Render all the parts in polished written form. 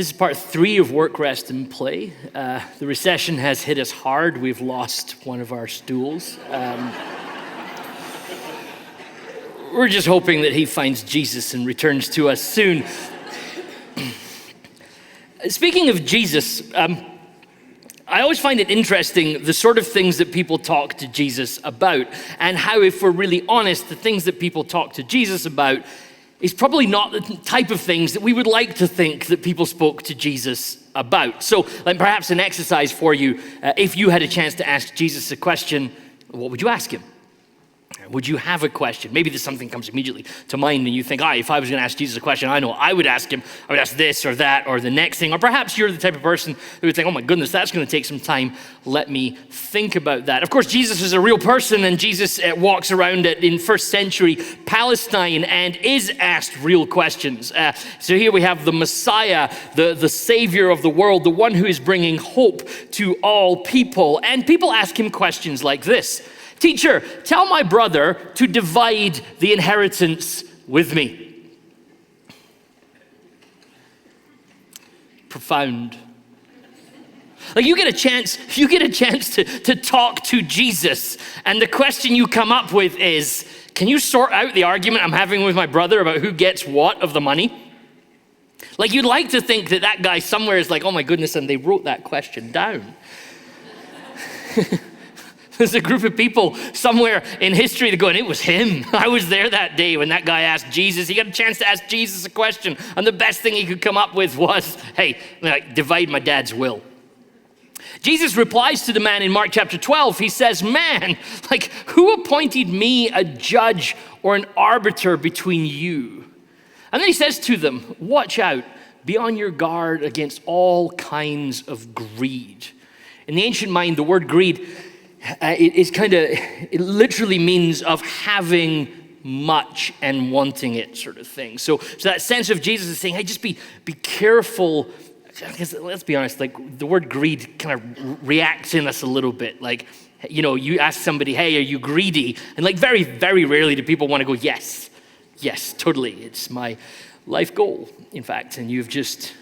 This is part 3 of Work, Rest, and Play. The recession has hit us hard. We've lost one of our stools. We're just hoping that he finds Jesus and returns to us soon. Speaking of Jesus, I always find it interesting the sort of things that people talk to Jesus about, and how, if we're really honest, the things that people talk to Jesus about is probably not the type of things that we would like to think that people spoke to Jesus about. So, like, perhaps an exercise for you, if you had a chance to ask Jesus a question, what would you ask him? Would you have a question? Maybe there's something comes immediately to mind and you think, if I was going to ask Jesus a question, I know I would ask him. I would ask this or that or the next thing. Or perhaps you're the type of person who would think, oh my goodness, that's going to take some time. Let me think about that. Of course, Jesus is a real person, and Jesus walks around in first century Palestine and is asked real questions. So here we have the Messiah, the Savior of the world, the one who is bringing hope to all people. And people ask him questions like this. Teacher, tell my brother to divide the inheritance with me. Profound. Like, you get a chance to talk to Jesus, and the question you come up with is, can you sort out the argument I'm having with my brother about who gets what of the money? Like, you'd like to think that guy somewhere is like, oh my goodness, and they wrote that question down. There's a group of people somewhere in history that go, and it was him. I was there that day when that guy asked Jesus. He got a chance to ask Jesus a question, and the best thing he could come up with was, hey, divide my dad's will. Jesus replies to the man in Mark chapter 12. He says, man, who appointed me a judge or an arbiter between you? And then he says to them, watch out, be on your guard against all kinds of greed. In the ancient mind, the word greed, it literally means of having much and wanting it, sort of thing. So that sense of Jesus is saying, hey, just be careful. Because let's be honest, the word greed kind of reacts in us a little bit. You ask somebody, hey, are you greedy? And very, very rarely do people want to go, yes, totally. It's my life goal, in fact. And you've just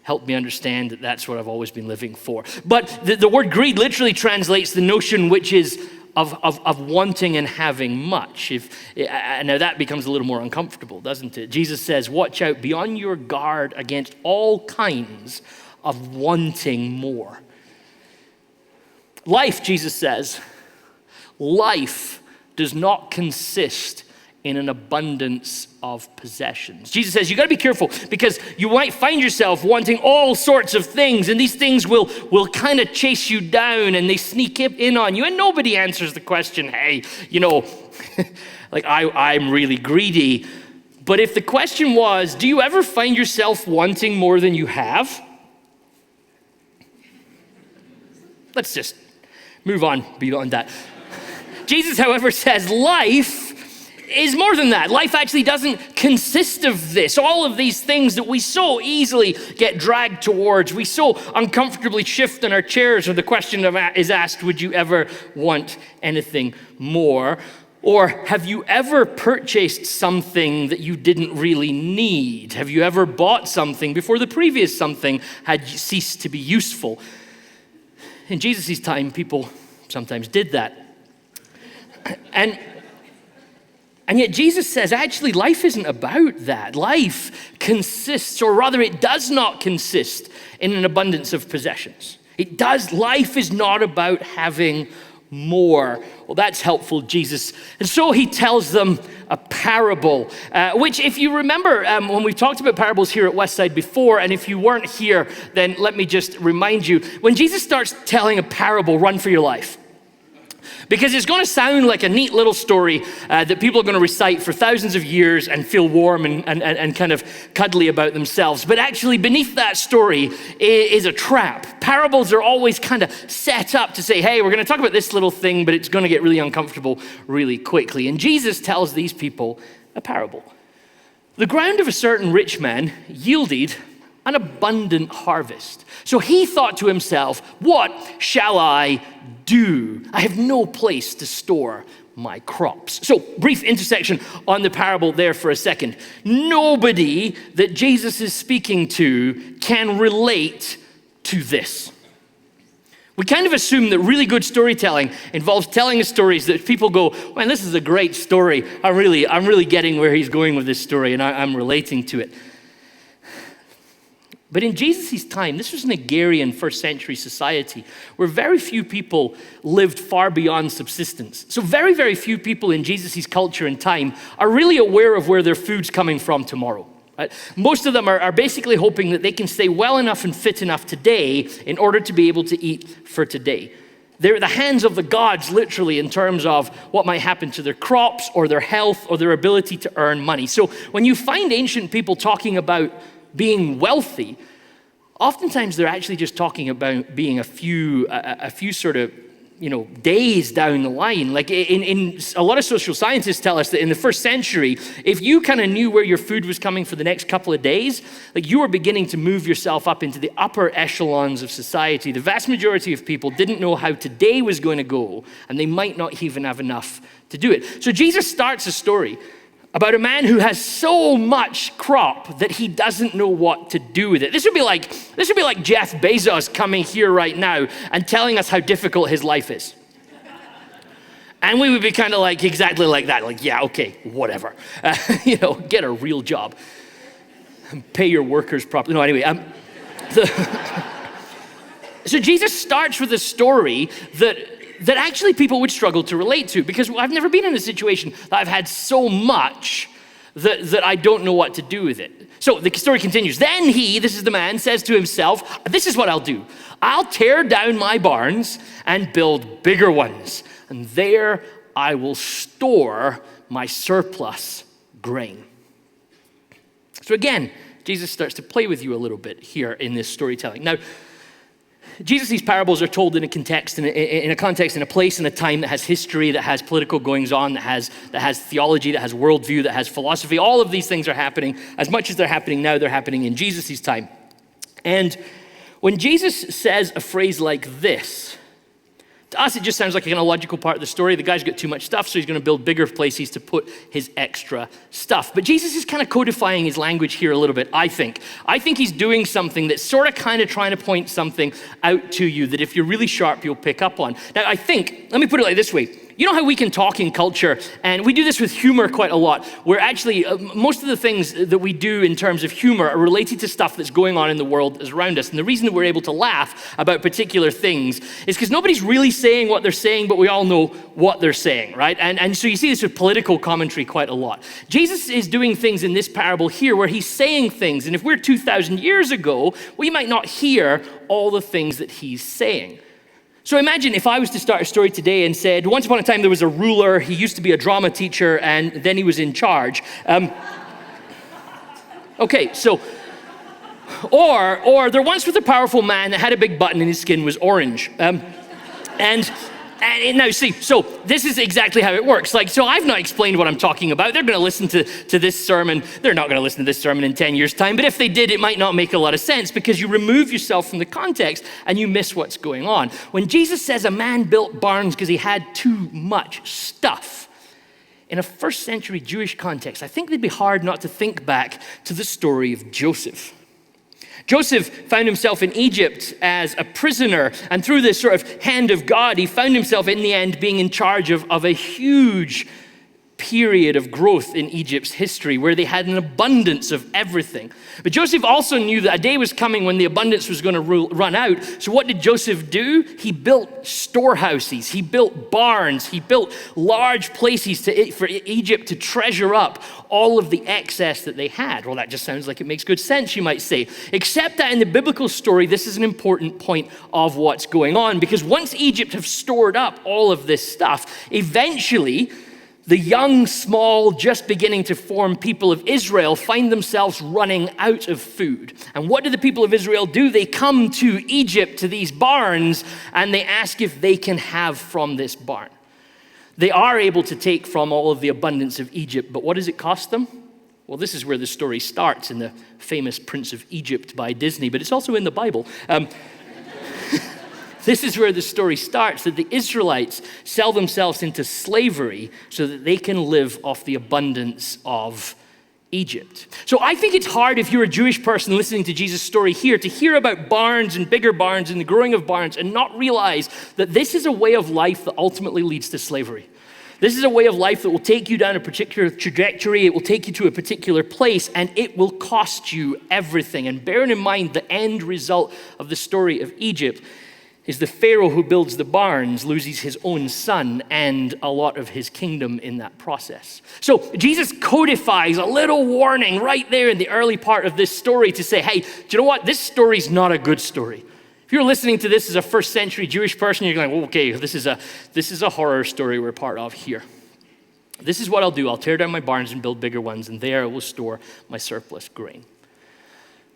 help me understand that that's what I've always been living for. But the word greed literally translates the notion which is of wanting and having much. Now that becomes a little more uncomfortable, doesn't it? Jesus says, watch out, be on your guard against all kinds of wanting more. Life, Jesus says, life does not consist in an abundance of possessions. Jesus says, you got to be careful, because you might find yourself wanting all sorts of things, and these things will kind of chase you down, and they sneak in on you, and nobody answers the question, hey, I'm really greedy. But if the question was, do you ever find yourself wanting more than you have? Let's just move on beyond that. Jesus, however, says life is more than that. Life actually doesn't consist of this. All of these things that we so easily get dragged towards, we so uncomfortably shift in our chairs, or the question is asked, would you ever want anything more? Or have you ever purchased something that you didn't really need? Have you ever bought something before the previous something had ceased to be useful? In Jesus' time, people sometimes did that. And yet Jesus says, actually, life isn't about that. Life consists, or rather it does not consist in an abundance of possessions. Life is not about having more. Well, that's helpful, Jesus. And so he tells them a parable, which, if you remember, when we talked about parables here at Westside before, and if you weren't here, then let me just remind you, when Jesus starts telling a parable, run for your life. Because it's going to sound like a neat little story that people are going to recite for thousands of years and feel warm and kind of cuddly about themselves. But actually, beneath that story is a trap. Parables are always kind of set up to say, hey, we're going to talk about this little thing, but it's going to get really uncomfortable really quickly. And Jesus tells these people a parable. The ground of a certain rich man yielded an abundant harvest. So he thought to himself, what shall I do? I have no place to store my crops. So, brief intersection on the parable there for a second. Nobody that Jesus is speaking to can relate to this. We kind of assume that really good storytelling involves telling us stories that people go, man, this is a great story. I'm really getting where he's going with this story, and I'm relating to it. But in Jesus' time, this was an agrarian first century society where very few people lived far beyond subsistence. So very, very few people in Jesus' culture and time are really aware of where their food's coming from tomorrow. Right? Most of them are basically hoping that they can stay well enough and fit enough today in order to be able to eat for today. They're the hands of the gods, literally, in terms of what might happen to their crops or their health or their ability to earn money. So when you find ancient people talking about being wealthy, oftentimes they're actually just talking about being a few sort of, days down the line. Like in a lot of social scientists tell us that in the first century, if you kind of knew where your food was coming for the next couple of days, like you were beginning to move yourself up into the upper echelons of society. The vast majority of people didn't know how today was going to go, and they might not even have enough to do it. So Jesus starts a story about a man who has so much crop that he doesn't know what to do with it. This would be like Jeff Bezos coming here right now and telling us how difficult his life is. And we would be kind of like exactly like that. Like, yeah, okay, whatever. Get a real job. Pay your workers properly. No, anyway. So Jesus starts with a story that actually people would struggle to relate to, because I've never been in a situation that I've had so much that I don't know what to do with it. So the story continues. Then he, this is the man, says to himself, this is what I'll do. I'll tear down my barns and build bigger ones, and there I will store my surplus grain. So again, Jesus starts to play with you a little bit here in this storytelling. Now, Jesus' parables are told in a context, in a place, in a time that has history, that has political goings on, that has theology, that has worldview, that has philosophy. All of these things are happening. As much as they're happening now, they're happening in Jesus' time. And when Jesus says a phrase like this, to us it just sounds like a kind of logical part of the story. The guy's got too much stuff, so he's going to build bigger places to put his extra stuff. But Jesus is kind of codifying his language here a little bit, I think. I think he's doing something that's sort of kind of trying to point something out to you that if you're really sharp, you'll pick up on. Now, I think, let me put it like this way. You know how we can talk in culture, and we do this with humor quite a lot, where actually most of the things that we do in terms of humor are related to stuff that's going on in the world around us. And the reason that we're able to laugh about particular things is because nobody's really saying what they're saying, but we all know what they're saying, right? And so you see this with political commentary quite a lot. Jesus is doing things in this parable here where he's saying things, and if we're 2,000 years ago, we might not hear all the things that he's saying. So imagine if I was to start a story today and said, once upon a time there was a ruler, he used to be a drama teacher, and then he was in charge. Okay, so, or there once was a powerful man that had a big button and his skin was orange. And now see, so this is exactly how it works. So I've not explained what I'm talking about. They're going to listen to this sermon. They're not going to listen to this sermon in 10 years' time. But if they did, it might not make a lot of sense because you remove yourself from the context and you miss what's going on. When Jesus says a man built barns because he had too much stuff, in a first century Jewish context, I think it'd be hard not to think back to the story of Joseph. Joseph found himself in Egypt as a prisoner, and through this sort of hand of God, he found himself in the end being in charge of a huge period of growth in Egypt's history where they had an abundance of everything. But Joseph also knew that a day was coming when the abundance was going to run out. So what did Joseph do? He built storehouses, he built barns, he built large places for Egypt to treasure up all of the excess that they had. Well, that just sounds like it makes good sense, you might say. Except that in the biblical story, this is an important point of what's going on, because once Egypt have stored up all of this stuff, eventually the young, small, just beginning to form people of Israel find themselves running out of food. And what do the people of Israel do? They come to Egypt, to these barns, and they ask if they can have from this barn. They are able to take from all of the abundance of Egypt, but what does it cost them? Well, this is where the story starts in the famous Prince of Egypt by Disney, but it's also in the Bible. This is where the story starts, that the Israelites sell themselves into slavery so that they can live off the abundance of Egypt. So I think it's hard if you're a Jewish person listening to Jesus' story here to hear about barns and bigger barns and the growing of barns and not realize that this is a way of life that ultimately leads to slavery. This is a way of life that will take you down a particular trajectory, it will take you to a particular place, and it will cost you everything. And bearing in mind the end result of the story of Egypt is the Pharaoh who builds the barns loses his own son and a lot of his kingdom in that process. So Jesus codifies a little warning right there in the early part of this story to say, hey, do you know what? This story's not a good story. If you're listening to this as a first century Jewish person, you're going, okay, this is a horror story we're part of here. This is what I'll do. I'll tear down my barns and build bigger ones, and there I will store my surplus grain.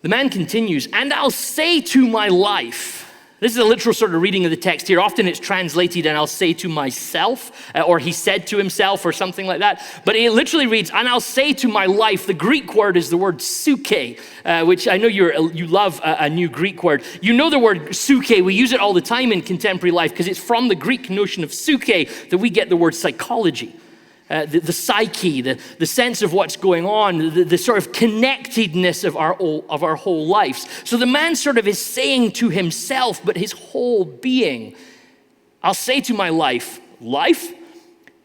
The man continues, and I'll say to my life. This is a literal sort of reading of the text here. Often it's translated, and I'll say to myself, or he said to himself, or something like that. But it literally reads, and I'll say to my life. The Greek word is the word suke, which I know you love a new Greek word. You know the word suke. We use it all the time in contemporary life because it's from the Greek notion of suke that we get the word psychology. The psyche, the sense of what's going on, the sort of connectedness of our whole lives. So the man sort of is saying to himself, but his whole being, I'll say to my life,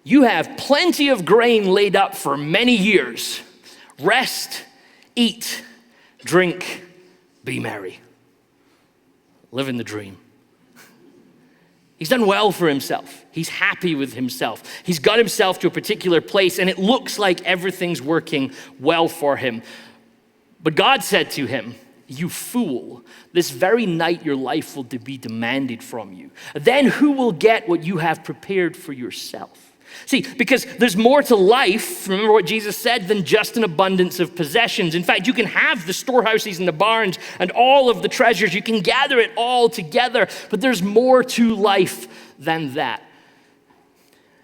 you have plenty of grain laid up for many years. Rest, eat, drink, be merry. Living the dream. He's done well for himself. He's happy with himself. He's got himself to a particular place, and it looks like everything's working well for him. But God said to him, you fool, this very night your life will be demanded from you. Then who will get what you have prepared for yourself? See, because there's more to life, remember what Jesus said, than just an abundance of possessions. In fact, you can have the storehouses and the barns and all of the treasures. You can gather it all together, but there's more to life than that.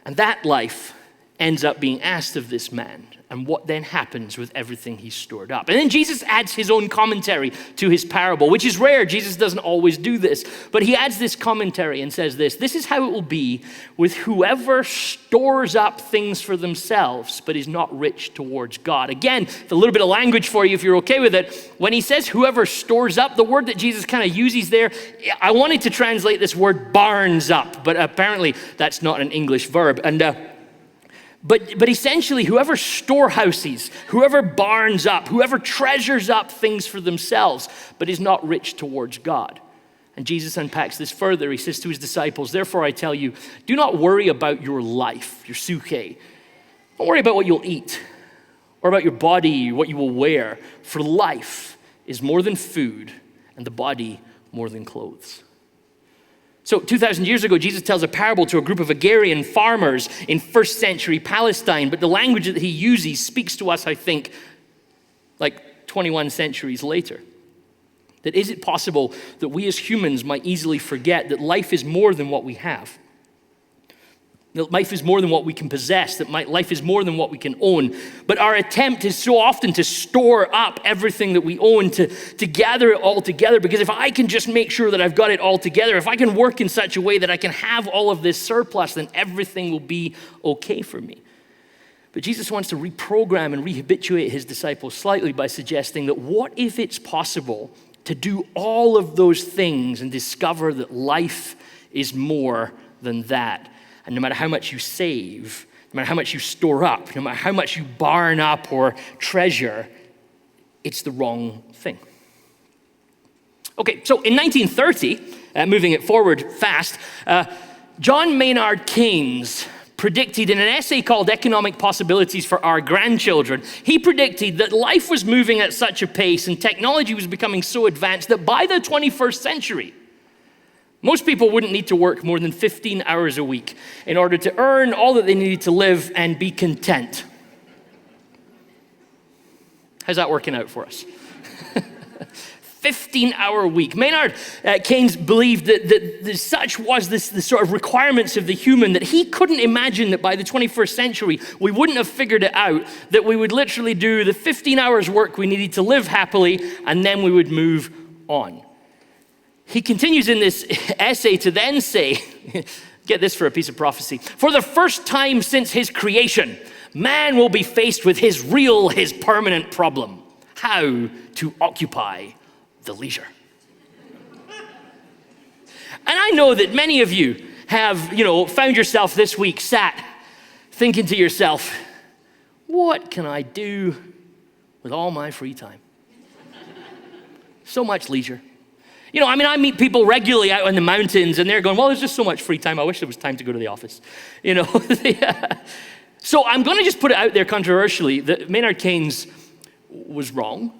And that life ends up being asked of this man, and what then happens with everything he's stored up. And then Jesus adds his own commentary to his parable, which is rare. Jesus doesn't always do this, but he adds this commentary and says this is how it will be with whoever stores up things for themselves, but is not rich towards God. Again, a little bit of language for you if you're okay with it. When he says whoever stores up, the word that Jesus kind of uses there, I wanted to translate this word barns up, but apparently that's not an English verb. But essentially, whoever storehouses, whoever barns up, whoever treasures up things for themselves, but is not rich towards God. And Jesus unpacks this further. He says to his disciples, therefore I tell you, do not worry about your life, your suke. Don't worry about what you'll eat, or about your body, what you will wear. For life is more than food, and the body more than clothes. So 2,000 years ago, Jesus tells a parable to a group of agrarian farmers in first century Palestine, but the language that he uses speaks to us, I think, like 21 centuries later. That is it possible that we as humans might easily forget that life is more than what we have? That life is more than what we can possess, that life is more than what we can own. But our attempt is so often to store up everything that we own, to gather it all together, because if I can just make sure that I've got it all together, if I can work in such a way that I can have all of this surplus, then everything will be okay for me. But Jesus wants to reprogram and rehabituate his disciples slightly by suggesting that what if it's possible to do all of those things and discover that life is more than that? And no matter how much you save, no matter how much you store up, no matter how much you barn up or treasure, it's the wrong thing. Okay, so in 1930, moving it forward fast, John Maynard Keynes predicted in an essay called Economic Possibilities for Our Grandchildren, he predicted that life was moving at such a pace and technology was becoming so advanced that by the 21st century, most people wouldn't need to work more than 15 hours a week in order to earn all that they needed to live and be content. How's that working out for us? 15-hour week. Maynard Keynes believed that such was the sort of requirements of the human that he couldn't imagine that by the 21st century we wouldn't have figured it out, that we would literally do the 15 hours work we needed to live happily and then we would move on. he continues in this essay to then say, get this for a piece of prophecy, for the first time since his creation, man will be faced with his permanent problem, how to occupy the leisure. And I know that many of you have, found yourself this week sat thinking to yourself, what can I do with all my free time? So much leisure. I meet people regularly out in the mountains and they're going, well, there's just so much free time. I wish there was time to go to the office. So I'm going to just put it out there controversially that Maynard Keynes was wrong.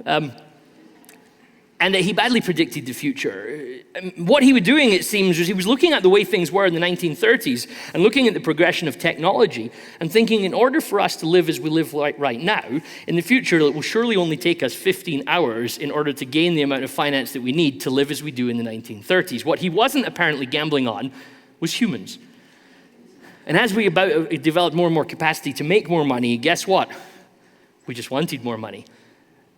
And that he badly predicted the future. What he was doing, it seems, was he was looking at the way things were in the 1930s and looking at the progression of technology and thinking in order for us to live as we live right now, in the future, it will surely only take us 15 hours in order to gain the amount of finance that we need to live as we do in the 1930s. What he wasn't apparently gambling on was humans. And as we developed more and more capacity to make more money, guess what? We just wanted more money.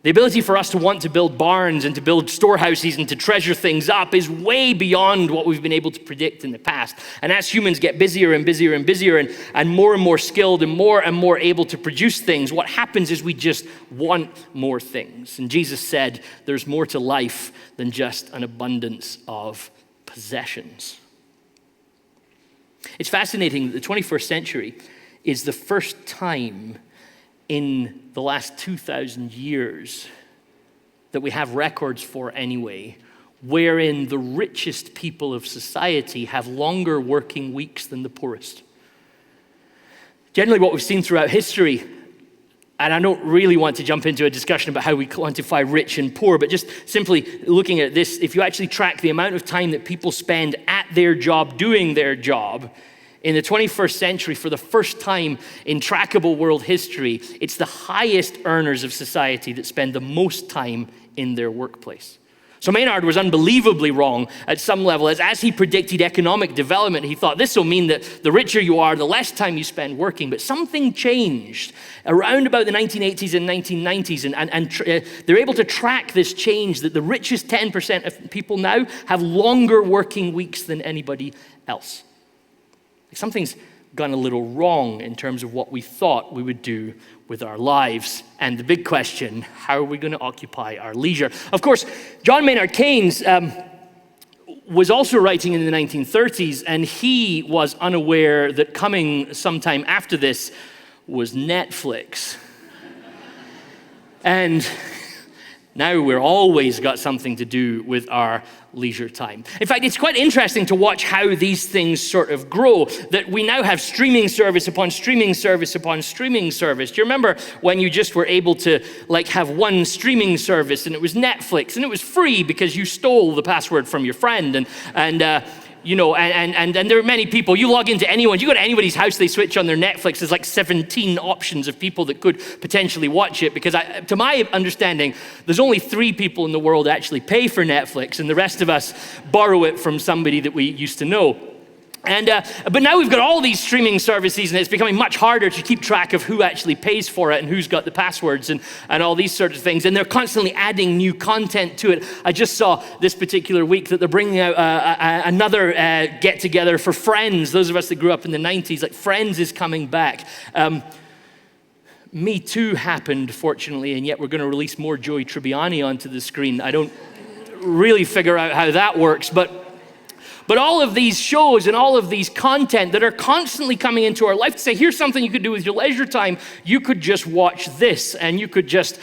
The ability for us to want to build barns and to build storehouses and to treasure things up is way beyond what we've been able to predict in the past. And as humans get busier and busier and busier and more skilled and more able to produce things, what happens is we just want more things. And Jesus said there's more to life than just an abundance of possessions. It's fascinating that the 21st century is the first time in the last 2,000 years that we have records for anyway, wherein the richest people of society have longer working weeks than the poorest. Generally what we've seen throughout history, and I don't really want to jump into a discussion about how we quantify rich and poor, but just simply looking at this, if you actually track the amount of time that people spend at their job doing their job, in the 21st century, for the first time in trackable world history, it's the highest earners of society that spend the most time in their workplace. So Maynard was unbelievably wrong at some level. As he predicted economic development, he thought this will mean that the richer you are, the less time you spend working. But something changed around about the 1980s and 1990s, and they're able to track this change that the richest 10% of people now have longer working weeks than anybody else. Something's gone a little wrong in terms of what we thought we would do with our lives. And the big question, how are we going to occupy our leisure? Of course, John Maynard Keynes was also writing in the 1930s, and he was unaware that coming sometime after this was Netflix. And now we're always got something to do with our leisure time. In fact, it's quite interesting to watch how these things sort of grow, that we now have streaming service upon streaming service upon streaming service. Do you remember when you just were able to have one streaming service and it was Netflix and it was free because you stole the password from your friend and there are many people, you log into anyone, you go to anybody's house, they switch on their Netflix, there's 17 options of people that could potentially watch it, because to my understanding, there's only 3 people in the world that actually pay for Netflix, and the rest of us borrow it from somebody that we used to know. But now we've got all these streaming services, and it's becoming much harder to keep track of who actually pays for it and who's got the passwords and all these sorts of things. And they're constantly adding new content to it. I just saw this particular week that they're bringing out another get-together for Friends. Those of us that grew up in the 90s, Friends is coming back. Me Too happened, fortunately, and yet we're going to release more Joey Tribbiani onto the screen. I don't really figure out how that works, but all of these shows and all of these content that are constantly coming into our life to say, here's something you could do with your leisure time. You could just watch this, and you could just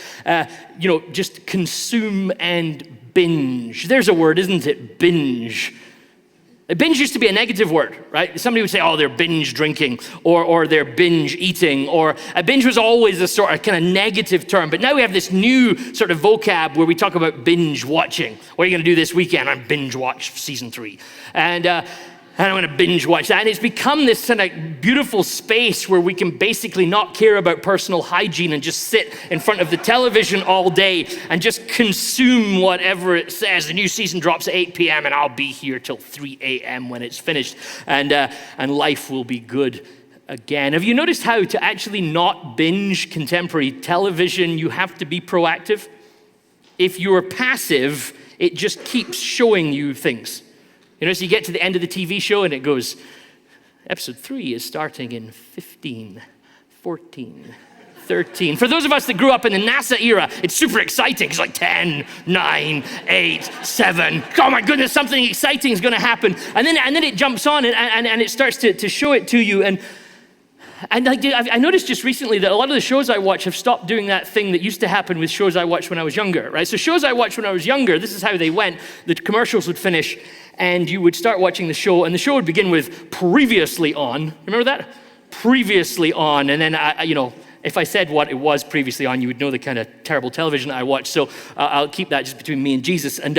consume and binge. There's a word, isn't it? Binge. Binge used to be a negative word, right? Somebody would say, oh, they're binge drinking, or they're binge eating, or a binge was always a sort of kind of negative term. But now we have this new sort of vocab where we talk about binge watching. What are you going to do this weekend? I'm binge watch season 3. And I'm going to binge watch that. And it's become this kind of beautiful space where we can basically not care about personal hygiene and just sit in front of the television all day and just consume whatever it says. The new season drops at 8 p.m. and I'll be here till 3 a.m. when it's finished. And life will be good again. Have you noticed how to actually not binge contemporary television, you have to be proactive? If you're passive, it just keeps showing you things. You know, so you get to the end of the TV show and it goes, episode 3 is starting in 15, 14, 13. For those of us that grew up in the NASA era, it's super exciting. It's like 10, 9, 8, 7. Oh my goodness, something exciting is going to happen. And then it jumps on and it starts to show it to you. And I noticed just recently that a lot of the shows I watch have stopped doing that thing that used to happen with shows I watched when I was younger, right? So shows I watched when I was younger, this is how they went. The commercials would finish and you would start watching the show and the show would begin with previously on. Remember that? Previously on. And then, if I said what it was previously on, you would know the kind of terrible television I watched. So I'll keep that just between me and Jesus. And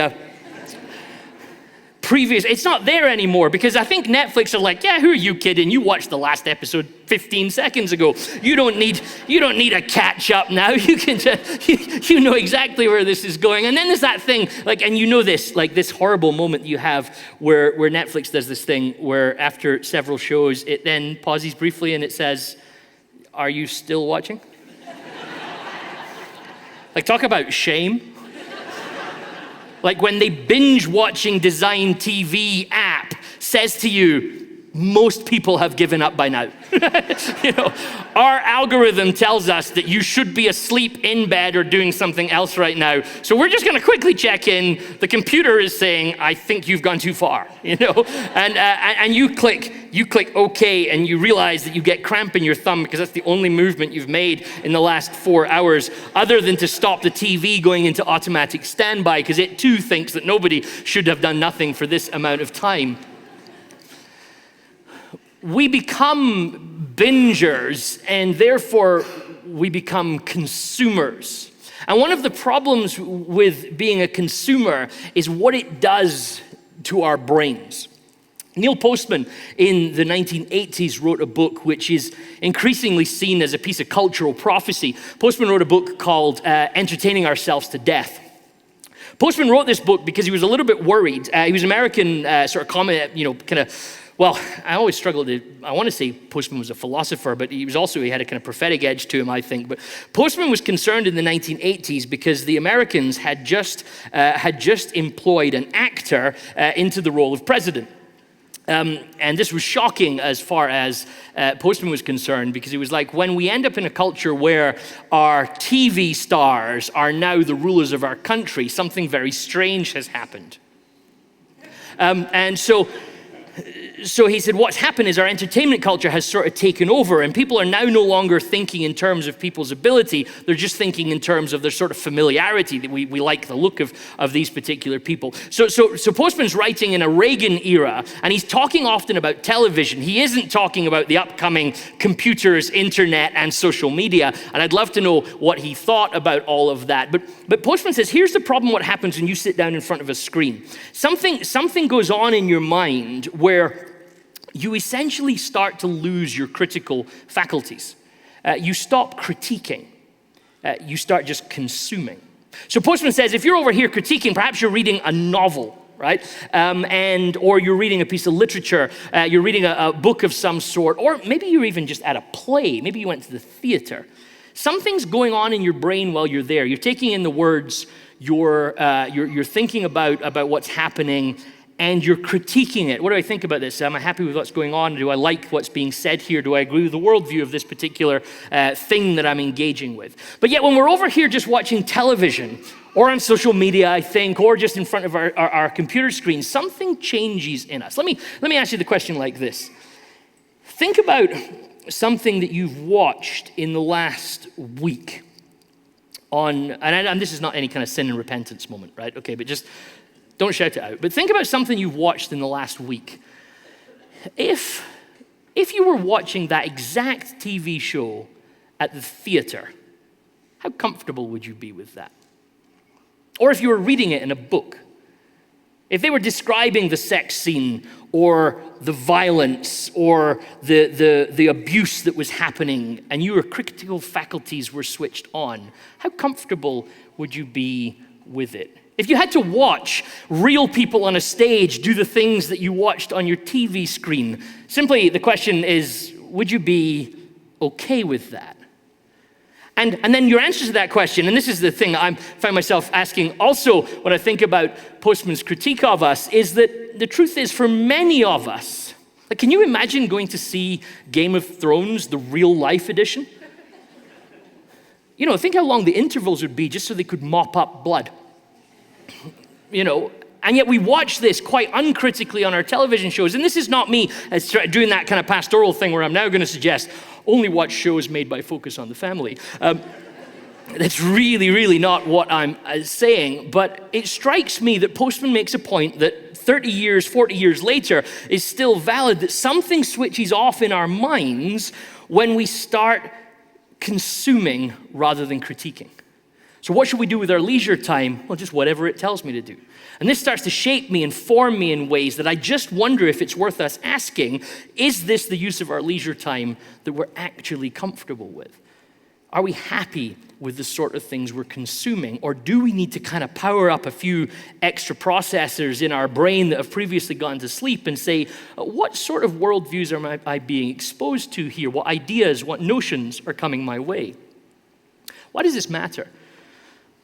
it's not there anymore because I think Netflix are like, yeah, who are you kidding? You watched the last episode 15 seconds ago. You don't need a catch up now. You can just, you know exactly where this is going. And then there's that thing, and you know this, this horrible moment you have where Netflix does this thing where after several shows, it then pauses briefly and it says, are you still watching? Talk about shame. When the binge watching design TV app says to you, most people have given up by now. Our algorithm tells us that you should be asleep in bed or doing something else right now. So we're just going to quickly check in. The computer is saying, I think you've gone too far, and you click OK, and you realize that you get cramp in your thumb because that's the only movement you've made in the last 4 hours, other than to stop the TV going into automatic standby because it too thinks that nobody should have done nothing for this amount of time. We become bingers and therefore we become consumers. And one of the problems with being a consumer is what it does to our brains. Neil Postman in the 1980s wrote a book which is increasingly seen as a piece of cultural prophecy. Postman wrote a book called Entertaining Ourselves to Death. Postman wrote this book because he was a little bit worried. He was an American I always struggle I want to say Postman was a philosopher, but he had a kind of prophetic edge to him, I think. But Postman was concerned in the 1980s because the Americans had just employed an actor into the role of president. And this was shocking as far as Postman was concerned because he was like, when we end up in a culture where our TV stars are now the rulers of our country, something very strange has happened. So he said, what's happened is our entertainment culture has sort of taken over and people are now no longer thinking in terms of people's ability. They're just thinking in terms of their sort of familiarity, that we like the look of these particular people. So Postman's writing in a Reagan era and he's talking often about television. He isn't talking about the upcoming computers, internet, and social media. And I'd love to know what he thought about all of that. But Postman says, here's the problem what happens when you sit down in front of a screen. Something goes on in your mind where you essentially start to lose your critical faculties. You stop critiquing. You start just consuming. So Postman says, if you're over here critiquing, perhaps you're reading a novel, right? Or you're reading a piece of literature, you're reading a book of some sort, or maybe you're even just at a play. Maybe you went to the theater. Something's going on in your brain while you're there. You're taking in the words, you're thinking about what's happening, and you're critiquing it. What do I think about this? Am I happy with what's going on? Do I like what's being said here? Do I agree with the worldview of this particular thing that I'm engaging with? But yet when we're over here just watching television or on social media, I think, or just in front of our computer screen, something changes in us. Let me ask you the question like this. Think about something that you've watched in the last week and this is not any kind of sin and repentance moment, right? Okay, but just don't shout it out. But think about something you've watched in the last week. If you were watching that exact TV show at the theater, how comfortable would you be with that? Or if you were reading it in a book, if they were describing the sex scene or the violence or the abuse that was happening and your critical faculties were switched on, how comfortable would you be with it? If you had to watch real people on a stage do the things that you watched on your TV screen, simply the question is, would you be okay with that? And then your answer to that question, and this is the thing I find myself asking also when I think about Postman's critique of us, is that the truth is for many of us, like, can you imagine going to see Game of Thrones, the real life edition? Think how long the intervals would be just so they could mop up blood. And yet we watch this quite uncritically on our television shows. And this is not me doing that kind of pastoral thing where I'm now going to suggest only watch shows made by Focus on the Family. That's really, really not what I'm saying. But it strikes me that Postman makes a point that 30 years, 40 years later is still valid, that something switches off in our minds when we start consuming rather than critiquing. So what should we do with our leisure time? Well, just whatever it tells me to do. And this starts to shape me and form me in ways that I just wonder if it's worth us asking, is this the use of our leisure time that we're actually comfortable with? Are we happy with the sort of things we're consuming? Or do we need to kind of power up a few extra processors in our brain that have previously gone to sleep and say, what sort of worldviews am I being exposed to here? What ideas, what notions are coming my way? Why does this matter?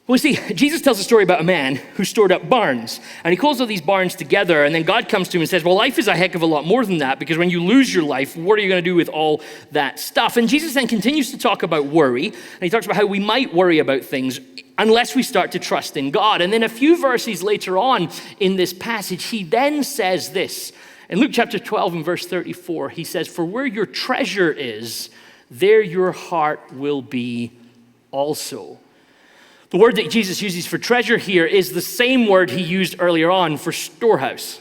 Well, see, Jesus tells a story about a man who stored up barns, and he calls all these barns together, and then God comes to him and says, well, life is a heck of a lot more than that, because when you lose your life, what are you going to do with all that stuff? And Jesus then continues to talk about worry, and he talks about how we might worry about things unless we start to trust in God. And then a few verses later on in this passage, he then says this. In Luke chapter 12 and verse 34, he says, for where your treasure is, there your heart will be also. The word that Jesus uses for treasure here is the same word he used earlier on for storehouse.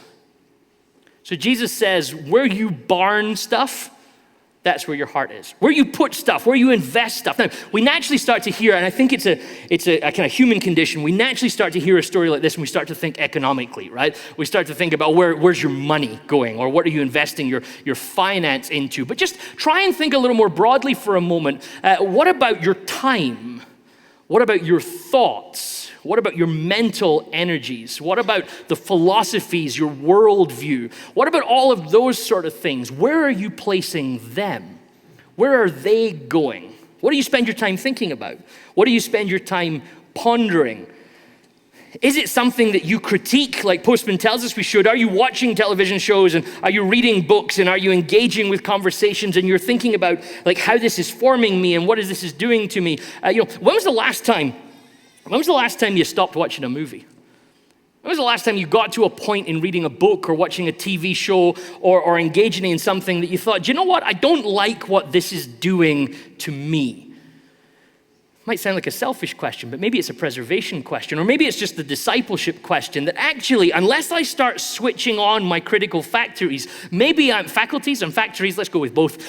So Jesus says, where you barn stuff, that's where your heart is. Where you put stuff, where you invest stuff. Now, we naturally start to hear, and I think it's a kind of human condition, we naturally start to hear a story like this and we start to think economically, right? We start to think about where's your money going, or what are you investing your finance into? But just try and think a little more broadly for a moment. What about your time? What about your thoughts? What about your mental energies? What about the philosophies, your worldview? What about all of those sort of things? Where are you placing them? Where are they going? What do you spend your time thinking about? What do you spend your time pondering? Is it something that you critique, like Postman tells us we should? Are you watching television shows, and are you reading books, and are you engaging with conversations, and you're thinking about like how this is forming me and what this is doing to me? When was the last time you stopped watching a movie? When was the last time you got to a point in reading a book or watching a TV show or engaging in something that you thought, do you know what? I don't like what this is doing to me. Might sound like a selfish question, but maybe it's a preservation question, or maybe it's just the discipleship question that actually, unless I start switching on my critical faculties, faculties and factories, let's go with both.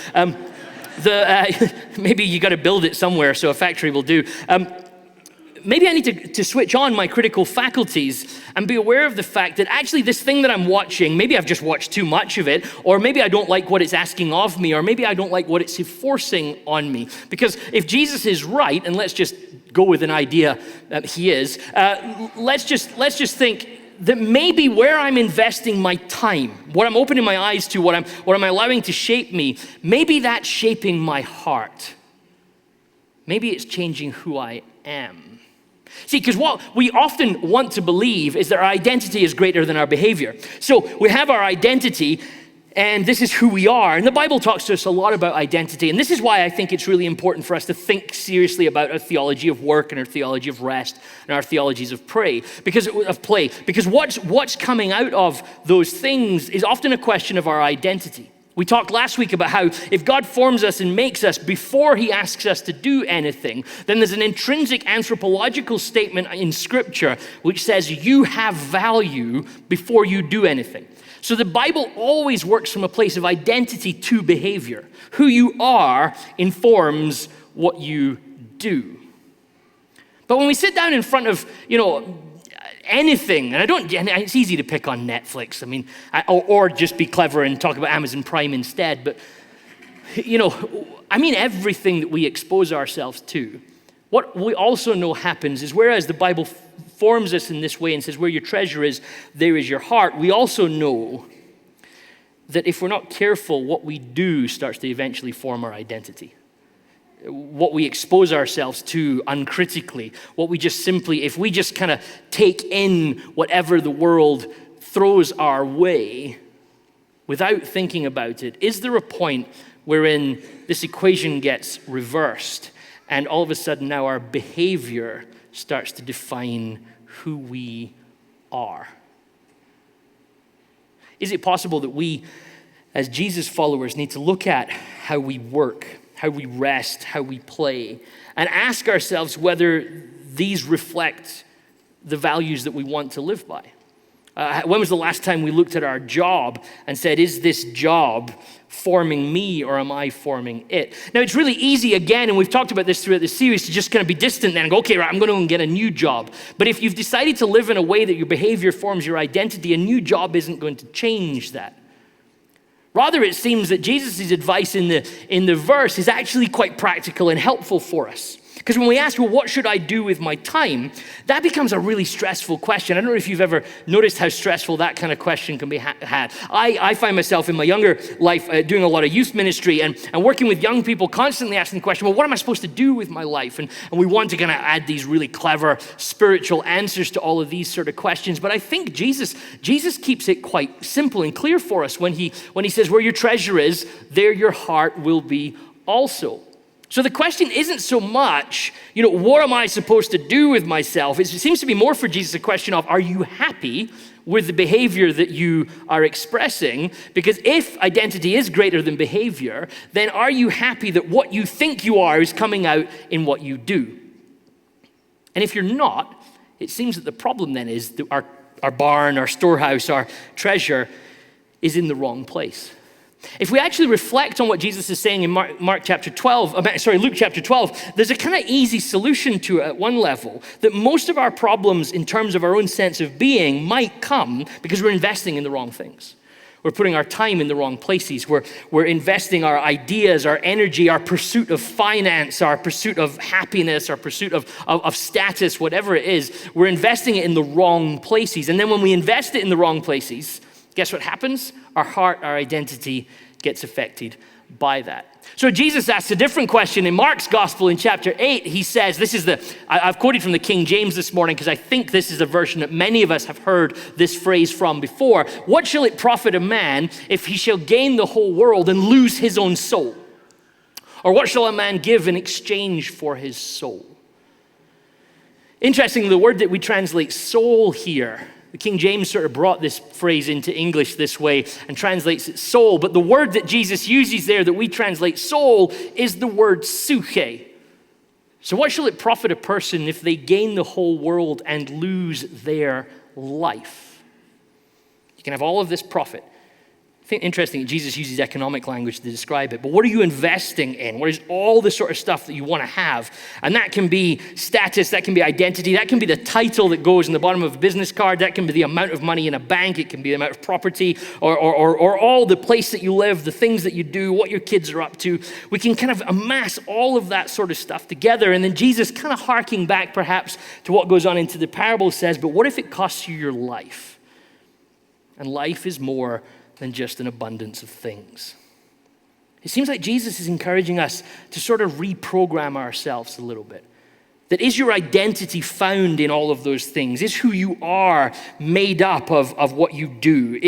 Maybe you got to build it somewhere, so a factory will do. Maybe I need to switch on my critical faculties and be aware of the fact that actually this thing that I'm watching, maybe I've just watched too much of it, or maybe I don't like what it's asking of me, or maybe I don't like what it's forcing on me. Because if Jesus is right, and let's just go with an idea that he is, let's just think that maybe where I'm investing my time, what I'm opening my eyes to, what I'm allowing to shape me, maybe that's shaping my heart. Maybe it's changing who I am. See, because what we often want to believe is that our identity is greater than our behavior. So we have our identity, and this is who we are. And the Bible talks to us a lot about identity. And this is why I think it's really important for us to think seriously about our theology of work and our theology of rest and our theologies of play. Because what's coming out of those things is often a question of our identity. We talked last week about how if God forms us and makes us before he asks us to do anything, then there's an intrinsic anthropological statement in Scripture which says you have value before you do anything. So the Bible always works from a place of identity to behavior. Who you are informs what you do. But when we sit down in front of, anything, and it's easy to pick on Netflix, or just be clever and talk about Amazon Prime instead, but, everything that we expose ourselves to, what we also know happens is whereas the Bible forms us in this way and says where your treasure is, there is your heart, we also know that if we're not careful, what we do starts to eventually form our identity. what we expose ourselves to uncritically, what we just simply, if we just kind of take in whatever the world throws our way without thinking about it, is there a point wherein this equation gets reversed and all of a sudden now our behavior starts to define who we are? Is it possible that we, as Jesus followers, need to look at how we work, how we rest, how we play, and ask ourselves whether these reflect the values that we want to live by? When was the last time we looked at our job and said, is this job forming me or am I forming it? Now, it's really easy, again, and we've talked about this throughout the series, to just kind of be distant then and go, okay, right, I'm going to go and get a new job. But if you've decided to live in a way that your behavior forms your identity, a new job isn't going to change that. Rather, it seems that Jesus' advice in the verse is actually quite practical and helpful for us. Because when we ask, well, what should I do with my time? That becomes a really stressful question. I don't know if you've ever noticed how stressful that kind of question can be had. I find myself in my younger life doing a lot of youth ministry and working with young people, constantly asking the question, well, what am I supposed to do with my life? And we want to kind of add these really clever spiritual answers to all of these sort of questions. But I think Jesus keeps it quite simple and clear for us when he says, where your treasure is, there your heart will be also. So the question isn't so much, what am I supposed to do with myself? It seems to be more for Jesus a question of, are you happy with the behavior that you are expressing? Because if identity is greater than behavior, then are you happy that what you think you are is coming out in what you do? And if you're not, it seems that the problem then is that our barn, our storehouse, our treasure is in the wrong place. If we actually reflect on what Jesus is saying in Luke chapter 12, there's a kind of easy solution to it at one level, that most of our problems in terms of our own sense of being might come because we're investing in the wrong things. We're putting our time in the wrong places. We're investing our ideas, our energy, our pursuit of finance, our pursuit of happiness, our pursuit of status, whatever it is. We're investing it in the wrong places. And then when we invest it in the wrong places, guess what happens? Our heart, our identity gets affected by that. So Jesus asks a different question in Mark's gospel in chapter 8. He says, I've quoted from the King James this morning because I think this is a version that many of us have heard this phrase from before. What shall it profit a man if he shall gain the whole world and lose his own soul? Or what shall a man give in exchange for his soul? Interestingly, the word that we translate soul here, the King James sort of brought this phrase into English this way and translates it soul. But the word that Jesus uses there that we translate soul is the word psyche. So what shall it profit a person if they gain the whole world and lose their life? You can have all of this profit. I think interesting, Jesus uses economic language to describe it, but what are you investing in? What is all the sort of stuff that you want to have? And that can be status, that can be identity, that can be the title that goes in the bottom of a business card, that can be the amount of money in a bank, it can be the amount of property, or all the place that you live, the things that you do, what your kids are up to. We can kind of amass all of that sort of stuff together, and then Jesus, kind of harking back perhaps to what goes on into the parable, says, but what if it costs you your life? And life is more than just an abundance of things. It seems like Jesus is encouraging us to sort of reprogram ourselves a little bit. That is your identity found in all of those things? Is who you are made up of what you do?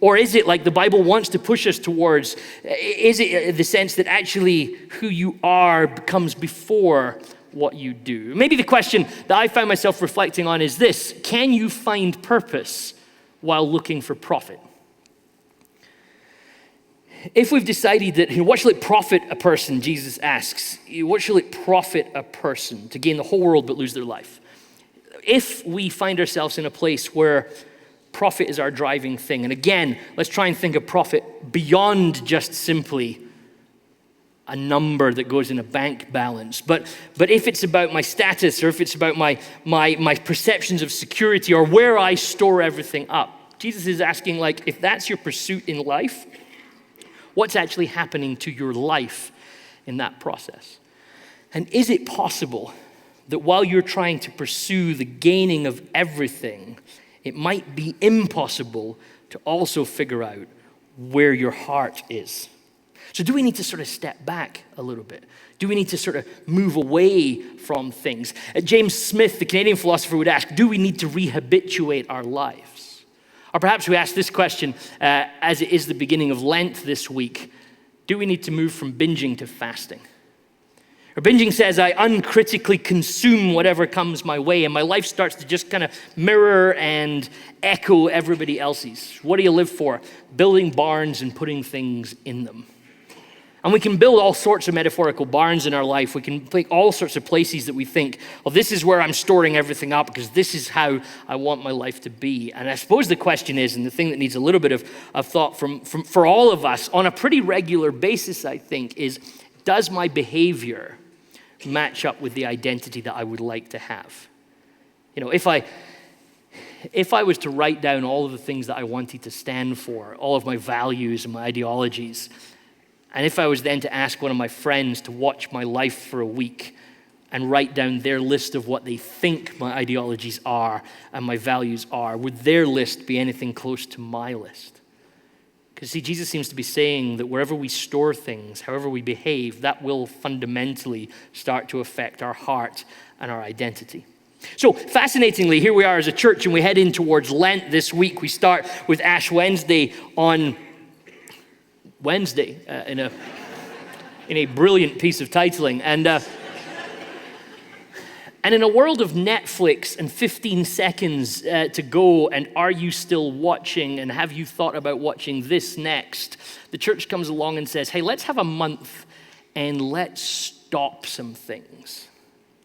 Or is it like the Bible wants to push us towards, is it the sense that actually who you are comes before what you do? Maybe the question that I found myself reflecting on is this: can you find purpose while looking for profit? If we've decided that, what shall it profit a person, Jesus asks, what shall it profit a person to gain the whole world but lose their life? If we find ourselves in a place where profit is our driving thing, and again, let's try and think of profit beyond just simply a number that goes in a bank balance. But if it's about my status, or if it's about my perceptions of security, or where I store everything up, Jesus is asking, if that's your pursuit in life, what's actually happening to your life in that process? And is it possible that while you're trying to pursue the gaining of everything, it might be impossible to also figure out where your heart is? So do we need to sort of step back a little bit? Do we need to sort of move away from things? James Smith, the Canadian philosopher, would ask, do we need to rehabituate our lives? Or perhaps we ask this question, as it is the beginning of Lent this week, do we need to move from binging to fasting? Or binging says I uncritically consume whatever comes my way, and my life starts to just kind of mirror and echo everybody else's. What do you live for? Building barns and putting things in them. And we can build all sorts of metaphorical barns in our life. We can pick all sorts of places that we think, well, this is where I'm storing everything up because this is how I want my life to be. And I suppose the question is, and the thing that needs a little bit of thought for all of us on a pretty regular basis, I think, is does my behavior match up with the identity that I would like to have? You know, if I was to write down all of the things that I wanted to stand for, all of my values and my ideologies, and if I was then to ask one of my friends to watch my life for a week and write down their list of what they think my ideologies are and my values are, would their list be anything close to my list? Because see, Jesus seems to be saying that wherever we store things, however we behave, that will fundamentally start to affect our heart and our identity. So fascinatingly, here we are as a church and we head in towards Lent this week. We start with Ash Wednesday on Wednesday in a brilliant piece of titling. And in a world of Netflix and 15 seconds to go and are you still watching and have you thought about watching this next, the church comes along and says, hey, let's have a month and let's stop some things.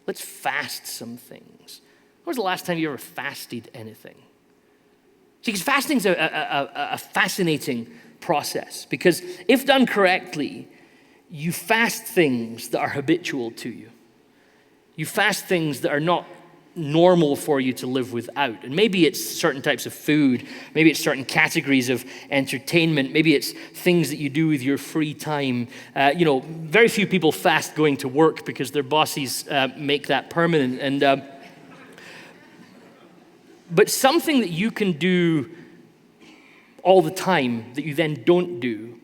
Let's fast some things. When was the last time you ever fasted anything? See, because fasting's a fascinating process, because if done correctly, you fast things that are habitual to you. You fast things that are not normal for you to live without. And maybe it's certain types of food, maybe it's certain categories of entertainment, maybe it's things that you do with your free time. Very few people fast going to work because their bosses make that permanent. But something that you can do all the time that you then don't do,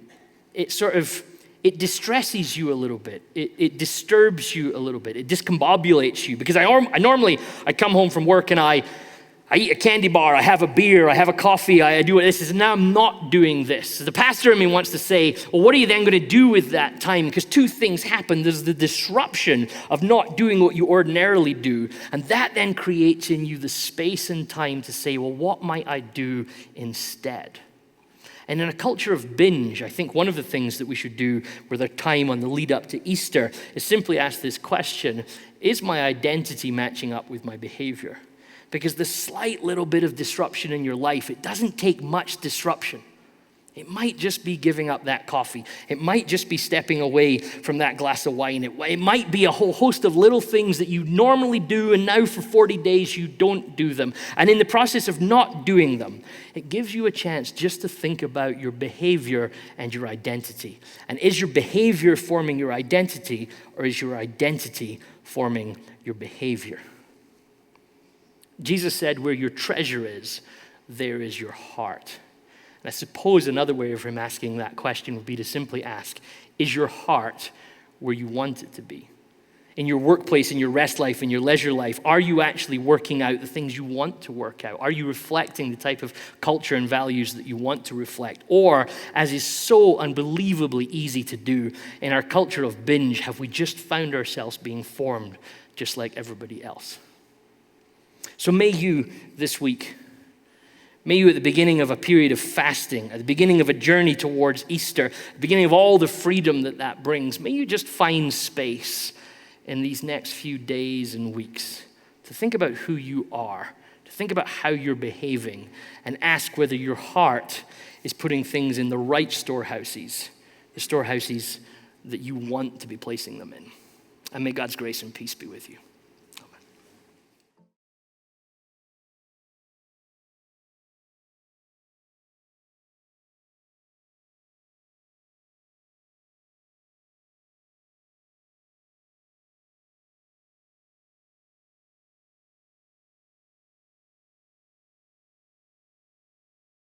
it distresses you a little bit. It disturbs you a little bit. It discombobulates you. Because I normally come home from work and I eat a candy bar, I have a beer, I have a coffee, I do this. And now I'm not doing this. The pastor in me wants to say, well, what are you then going to do with that time? Because two things happen. There's the disruption of not doing what you ordinarily do. And that then creates in you the space and time to say, well, what might I do instead? And in a culture of binge, I think one of the things that we should do with our time on the lead up to Easter is simply ask this question, is my identity matching up with my behavior? Because the slight little bit of disruption in your life, it doesn't take much disruption. It might just be giving up that coffee. It might just be stepping away from that glass of wine. It might be a whole host of little things that you normally do, and now for 40 days you don't do them. And in the process of not doing them, it gives you a chance just to think about your behavior and your identity. And is your behavior forming your identity, or is your identity forming your behavior? Jesus said, where your treasure is, there is your heart. And I suppose another way of him asking that question would be to simply ask, is your heart where you want it to be? In your workplace, in your rest life, in your leisure life, are you actually working out the things you want to work out? Are you reflecting the type of culture and values that you want to reflect? Or, as is so unbelievably easy to do, in our culture of binge, have we just found ourselves being formed just like everybody else? So may you this week, may you at the beginning of a period of fasting, at the beginning of a journey towards Easter, at the beginning of all the freedom that brings, may you just find space in these next few days and weeks to think about who you are, to think about how you're behaving, and ask whether your heart is putting things in the right storehouses, the storehouses that you want to be placing them in. And may God's grace and peace be with you.